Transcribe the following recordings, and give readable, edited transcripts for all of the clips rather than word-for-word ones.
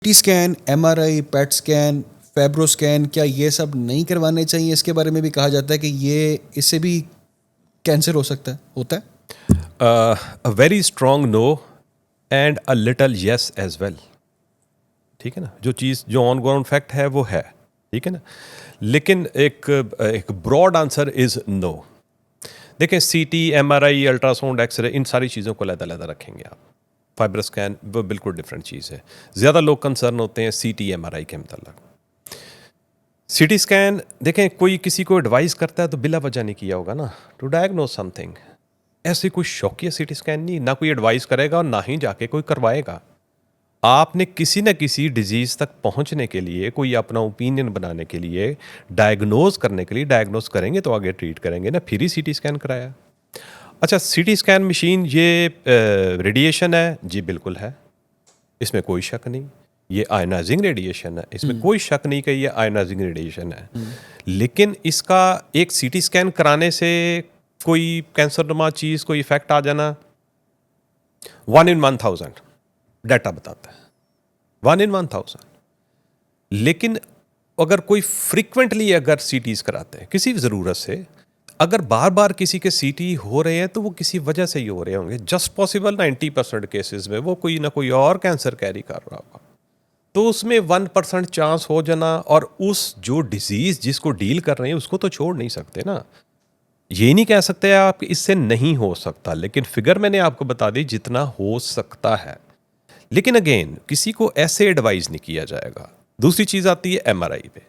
T scan, MRI, PET scan, फेब्रो scan, क्या ये सब नहीं करवाने चाहिए? इसके बारे में भी कहा जाता है कि ये इससे भी कैंसर हो सकता है, होता है? A very strong no and a little yes as well. ठीक है ना, जो चीज़ जो ऑन ग्राउंड फैक्ट है वो है, ठीक है ना, लेकिन एक ब्रॉड आंसर इज नो। देखें, सीटी, एमआरआई, अल्ट्रासाउंड, एक्सरे, इन सारी चीज़ों को अलग-अलग रखेंगे आप। फाइबर स्कैन वो बिल्कुल डिफरेंट चीज़ है। ज़्यादा लोग कंसर्न होते हैं सीटी, एमआरआई के मतलब। सीटी स्कैन देखें, कोई किसी को एडवाइस करता है तो बिला वजह नहीं किया होगा ना, टू डायग्नोज समथिंग। ऐसे कोई शौकिया सीटी स्कैन नहीं, ना कोई एडवाइस करेगा और ना ही जाके कोई करवाएगा। आपने किसी न किसी डिजीज तक पहुंचने के लिए, कोई अपना ओपिनियन बनाने के लिए, डायग्नोज करने के लिए, डायग्नोज करेंगे तो आगे ट्रीट करेंगे ना, फिर ही सीटी स्कैन कराया। अच्छा, सीटी स्कैन मशीन ये रेडिएशन है जी, बिल्कुल है, इसमें कोई शक नहीं। ये आयनाइजिंग रेडिएशन है, इसमें कोई शक नहीं कि ये आयनाइजिंग रेडिएशन है। लेकिन इसका एक सीटी स्कैन कराने से कोई कैंसरनुमा चीज़, कोई इफेक्ट आ जाना, 1 in 1000 डाटा बताता है, 1 in 1000। लेकिन अगर कोई फ्रिक्वेंटली अगर सीटीज कराते हैं किसी ज़रूरत से, अगर बार बार किसी के सीटी हो रहे हैं तो वो किसी वजह से ही हो रहे होंगे। जस्ट पॉसिबल 90% केसेस में वो कोई ना कोई और कैंसर कैरी कर रहा होगा, तो उसमें 1% चांस हो जाना, और उस जो डिजीज जिसको डील कर रहे हैं उसको तो छोड़ नहीं सकते ना। ये नहीं कह सकते आप इससे नहीं हो सकता, लेकिन फिगर मैंने आपको बता दी जितना हो सकता है। लेकिन अगेन किसी को ऐसे एडवाइस नहीं किया जाएगा। दूसरी चीज आती है एमआरआई पे।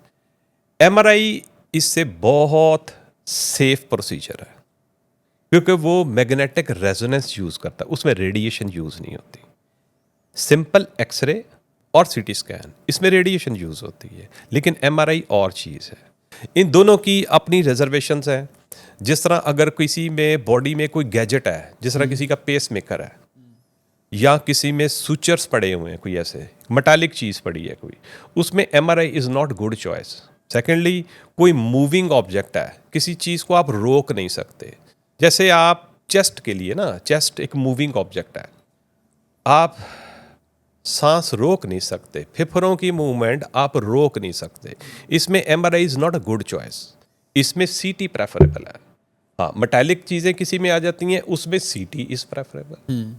एमआरआई इससे बहुत सेफ प्रोसीजर है, क्योंकि वो मैग्नेटिक रेजोनेंस यूज करता है, उसमें रेडिएशन यूज नहीं होती। सिंपल एक्सरे और सीटी स्कैन, इसमें रेडिएशन यूज होती है, लेकिन एमआरआई और चीज है। इन दोनों की अपनी रिजर्वेशंस है। जिस तरह अगर किसी में बॉडी में कोई गैजेट है, जिस तरह किसी का पेस मेकर है, या किसी में सुचर्स पड़े हुए हैं, कोई ऐसे मेटालिक चीज पड़ी है कोई, उसमें MRI is not good choice. Secondly, कोई मूविंग ऑब्जेक्ट है, किसी चीज को आप रोक नहीं सकते। जैसे आप चेस्ट के लिए ना, चेस्ट एक मूविंग ऑब्जेक्ट है, आप सांस रोक नहीं सकते, फेफड़ों की मूवमेंट आप रोक नहीं सकते। इसमें MRI is not a good choice, इसमें सीटी प्रेफरेबल है। हाँ, मेटालिक चीजें किसी में आ जाती हैं, उसमें सीटी इज प्रेफरेबल।